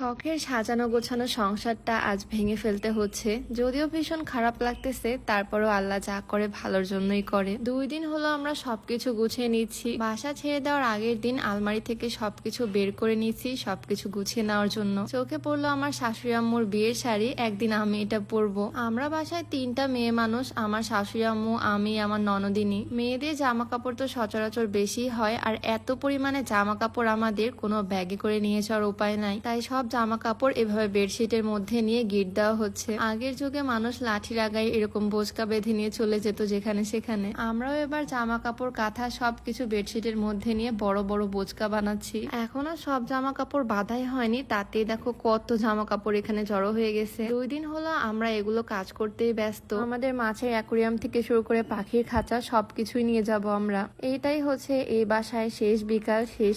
শখের সাজানো গোছানো সংসারটা আজ ভেঙে ফেলতে হচ্ছে। যদিও ভীষণ খারাপ লাগতেছে, তারপরও আল্লাহ যা করে ভালোর জন্যই করে। 2 দিন হলো আমরা সবকিছু গুছিয়ে নিচ্ছি। বাসা ছেড়ে দেওয়ার আগের দিন আলমারি থেকে সবকিছু বের করে নিচ্ছি সবকিছু গুছিয়ে নেওয়ার জন্য। চোখে পড়লো আমার শাশুড়ি আম্মুর বিয়ের শাড়ি, একদিন আমি এটা পরবো। আমরা বাসায় 3টা মেয়ে মানুষ, আমার শাশুড়ি আম্মু, আমি, আমার ননদিনী। মেয়েদের জামা কাপড় তো সচরাচর বেশি হয়, আর এত পরিমাণে জামা কাপড় আমাদের কোনো ব্যাগে করে নিয়ে যাওয়ার উপায় নাই, তাই সব জামা কাপড় এভাবে বেডশিটের মধ্যে নিয়ে গিট দেওয়া হচ্ছে। আগের যুগে মানুষ লাঠি লাগাই এরকম বোচকা বেঁধে নিয়ে চলে যেত যেখানে সেখানে। আমরাও এবার জামা কাপড় কাঁথা সবকিছু বেডশিটের মধ্যে নিয়ে বড় বড় বোচকা বানাচ্ছি। এখনো সব জামা কাপড় বাঁধাই হয়নি, তাতেই দেখো কত জামা কাপড় এখানে জড়ো হয়ে গেছে। 2 দিন হলো আমরা এগুলো কাজ করতেই ব্যস্ত। আমাদের মাছের অ্যাকুরিয়াম থেকে শুরু করে পাখির খাঁচা সবকিছুই নিয়ে যাব আমরা। এইটাই হচ্ছে এই বাসায় শেষ বিকাল, শেষ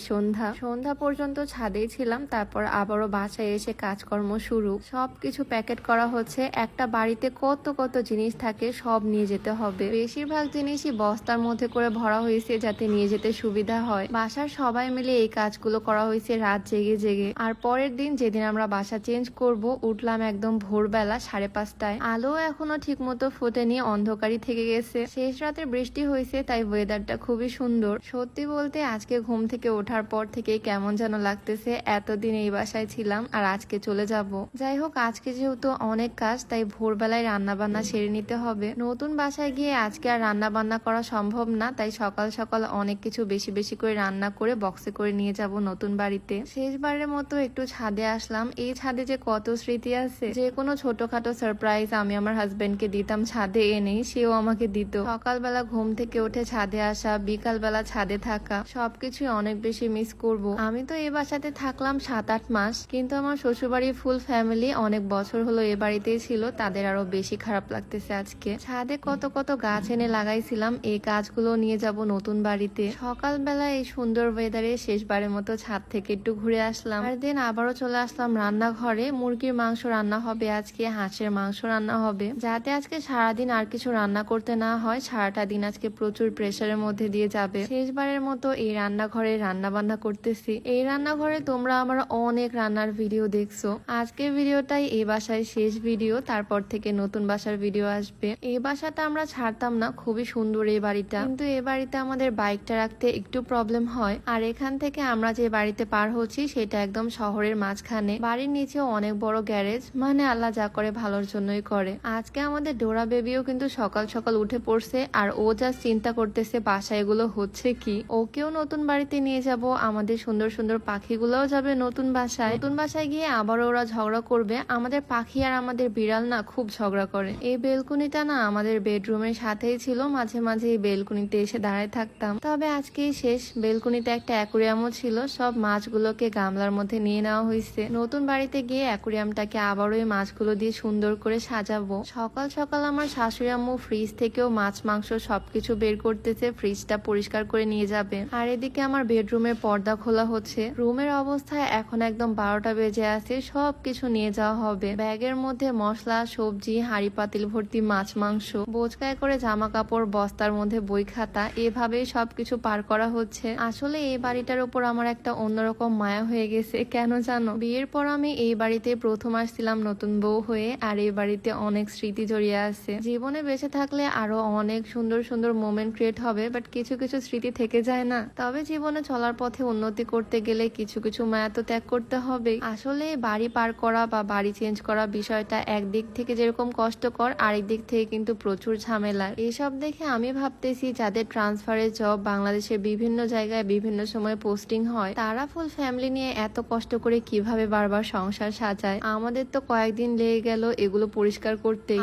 সন্ধ্যা পর্যন্ত ছাদেই ছিলাম, তারপর আবারও বাসায় এসে কাজকর্ম শুরু। সবকিছু প্যাকেট করা হচ্ছে। একটা বাড়িতে কত কত জিনিস থাকে, সব নিয়ে যেতে হবে। বেশিরভাগ জিনিসই বস্তার মধ্যে করে ভরা হয়েছে যাতে নিয়ে যেতে সুবিধা হয়। বাসার সবাই মিলে এই কাজগুলো করা হয়েছে রাত জেগে জেগে। আর পরের দিন যেদিন আমরা বাসা চেঞ্জ করব, উঠলাম একদম ভোরবেলা 5:30টায়। আলো এখনো ঠিক মতো ফোটেনি, অন্ধকারই থেকে গেছে। শেষ রাতে বৃষ্টি হয়েছে, তাই ওয়েদারটা খুবই সুন্দর। সত্যি বলতে আজকে ঘুম থেকে ওঠার পর থেকে কেমন যেন লাগতেছে, এতদিন এই বাসায় ছিলাম আর আজকে চলে যাব। যাই হোক, আজকে যেহেতু অনেক কাজ, তাই ভোরবেলায় রান্না বান্না সেরে নিতে হবে। নতুন বাসায় গিয়ে আজকে আর রান্না বান্না করা সম্ভব না, তাই সকাল সকাল অনেক কিছু বেশি বেশি করে রান্না করে বক্সে করে নিয়ে যাব নতুন বাড়িতে। শেষবারের মতো একটু ছাদে আসলাম। এই ছাদে যে কত স্মৃতি আছে। যে কোনো ছোটখাটো সারপ্রাইজ আমি আমার হাজবেন্ডকে দিতাম ছাদে এনেই, সেও আমাকে দিত। সকালবেলা ঘুম থেকে উঠে ছাদে আসা, বিকালবেলা ছাদে থাকা, সবকিছুই অনেক বেশি মিস করব। আমি তো এই বাসাতে থাকলাম 7-8 মাস, কিন্তু আমার শ্বশুরবাড়ির ফুল ফ্যামিলি অনেক বছর হলো এ বাড়িতেই ছিল, তাদের আরো বেশি খারাপ লাগতেছে আজকে। ছাদে কত কত গাছ এনে লাগাইছিলাম, এই গাছগুলো নিয়ে যাব নতুন বাড়িতে। সকালবেলা এই সুন্দর ওয়েদারে শেষবারের মতো ছাদ থেকে একটু ঘুরে আসলাম, আর দিন আবারও চলে আসলাম রান্নাঘরে। মুরগির মাংস রান্না হবে আজকে, হাঁসের মাংস রান্না হবে, যাতে আজকে সারাদিন আর কিছু রান্না করতে না হয়। সারাটা দিন আজকে প্রচুর প্রেসারের মধ্যে দিয়ে যাবে। শেষবারের মতো এই রান্নাঘরে রান্না বান্না করতেছি। এই রান্নাঘরে তোমরা আমার অনেক রান্নার ভিডিও দেখছো। আজকের ভিডিওটাই এই বাসায় শেষ ভিডিও, তারপর থেকে নতুন বাসার ভিডিও আসবে। এই বাসাটা আমরা ছাড়তাম না, খুবই সুন্দর এই বাড়িটা, কিন্তু এই বাড়িতে আমাদের বাইকটা রাখতে একটু প্রবলেম হয়। আর এখান থেকে আমরা যে বাড়িতে পার হচ্ছি সেটা একদম শহরের মাঝখানে। বাড়ির নিচেও অনেক বড় গ্যারেজ, মানে আল্লাহ যা করে ভালোর জন্যই করে। আজকে আমাদের ডোরা বেবিও কিন্তু সকাল সকাল উঠে পড়ছে, আর ও যা চিন্তা করতেছে বাসায় এগুলো হচ্ছে কি। ওকেও নতুন বাড়িতে নিয়ে যাব, আমাদের সুন্দর সুন্দর পাখিগুলোও যাবে নতুন বাসায়। নতুন বাসায় গিয়ে আবারও ওরা ঝগড়া করবে। আমাদের পাখি আর আমাদের বিড়াল না খুব ঝগড়া করে। এই বেলকুনিটা না আমাদের বেডরুমের সাথেই ছিল, মাঝে মাঝে এই বেলকুনিতে এসে দাঁড়ায় থাকতাম। তবে আজকেই শেষ। বেলকুনিতে একটা অ্যাকুরিয়ামও ছিল, সব মাছগুলোকে গামলার মধ্যে নিয়ে নেওয়া হয়েছে। নতুন বাড়িতে গিয়ে অ্যাকুরিয়ামটাকে আবারও এই মাছগুলো দিয়ে সুন্দর করে সাজাবো। সকাল সকাল আমার শাশুড়ি আম্মু ফ্রিজ থেকেও মাছ মাংস সবকিছু বের করতেছে, ফ্রিজটা পরিষ্কার করে নিয়ে যাবে। আর এদিকে আমার বেডরুমের পর্দা খোলা হচ্ছে। রুমের অবস্থা এখন একদম 12টা বেজে আছে, সবকিছু নিয়ে যাওয়া হবে। ব্যাগের মধ্যে মশলা, সবজি, হাঁড়ি পাতিল ভর্তি মাছ মাংস, বোঝকায় করে জামা কাপড়, বস্তার মধ্যে বই খাতা, এভাবেই সবকিছু পার করা হচ্ছে। আসলে এই বাড়িটার উপর আমার একটা অন্যরকম মায়া হয়ে গেছে, কেন জানো? বিয়ের পর আমি এই বাড়িতে প্রথম আসছিলাম নতুন বউ হয়ে, আর এই বাড়িতে অনেক স্মৃতি জড়িয়ে আছে। জীবনে বেঁচে থাকলে আরো অনেক সুন্দর সুন্দর মোমেন্ট ক্রিয়েট হবে, বাট কিছু কিছু স্মৃতি থেকে যায় না। তবে জীবনে চলার পথে উন্নতি করতে গেলে কিছু কিছু মায়া তো ত্যাগ করতে হবে। আসলে বাড়ি পার করা বা বাড়ি চেঞ্জ করা বিষয়টা একদিক থেকে যেরকম কষ্টকর, আরেক দিক থেকে কিন্তু প্রচুর ঝামেলার। এসব দেখে আমি ভাবতেছি যাদের ট্রান্সফারের জব বাংলাদেশের বিভিন্ন জায়গায় বিভিন্ন সময় পোস্টিং হয়, তারা ফুল ফ্যামিলি নিয়ে এত কষ্ট করে কিভাবে বারবার সংসার সাজায়। আমাদের তো কয়েকদিন লেগে গেল এগুলো পরিষ্কার করতে,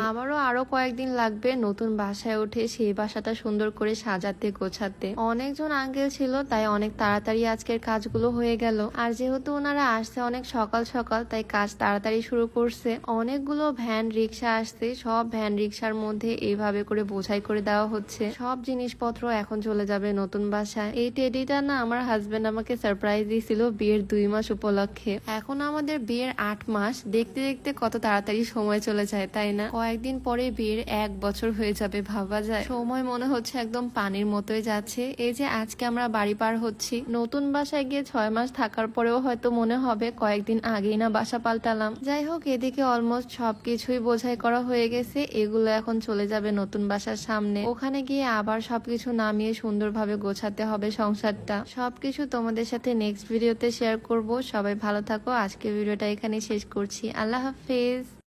আরো কয়েকদিন লাগবে নতুন বাসায় উঠে সেই বাসাটা সুন্দর করে সাজাতে গোছাতে। অনেকজন আঙ্কেল ছিল, তাই অনেক তাড়াতাড়ি আজকের কাজগুলো হয়ে গেল। আর যেহেতু ওনারা আসছে অনেক সকাল সকাল, তাই কাজ তাড়াতাড়ি শুরু করছে। অনেকগুলো ভ্যান রিক্সা আসছে, সব ভ্যান রিক্সার মধ্যে এইভাবে করে বোঝাই করে দেওয়া হচ্ছে। সব জিনিসপত্র এখন চলে যাবে নতুন বাসায়। এই টেডিটা না আমার হাজবেন্ড আমাকে সারপ্রাইজ দিয়েছিল বিয়ের 2 মাস উপলক্ষে। এখন আমাদের বিয়ের 8 মাস, দেখতে দেখতে কত তাড়াতাড়ি সময় চলে যায়, তাই না? কয়েকদিন পরে বিয়ের 1 বছর হয়ে যাবে, ভাবা যায়? সময় মনে হচ্ছে একদম পানির মতোই যাচ্ছে। এই যে আজকে আমরা বাড়ি পার হচ্ছি, নতুন বাসায় গিয়ে 6 মাস থাকার পরেও হয়তো মনে হবে কয়েকদিন আগেই না বাসা পাল্টালাম। যাই হোক, এদিকে অলমোস্ট সবকিছুই বোঝাই করা হয়ে গেছে। এগুলো এখন চলে যাবে নতুন বাসার সামনে। ওখানে গিয়ে আবার সবকিছু নামিয়ে সুন্দরভাবে গোছাতে হবে সংসারটা। সবকিছু তোমাদের সাথে নেক্সট ভিডিওতে শেয়ার করব। সবাই ভালো থাকো। আজকে ভিডিওটা এখানে শেষ করছি। আল্লাহ হাফেজ।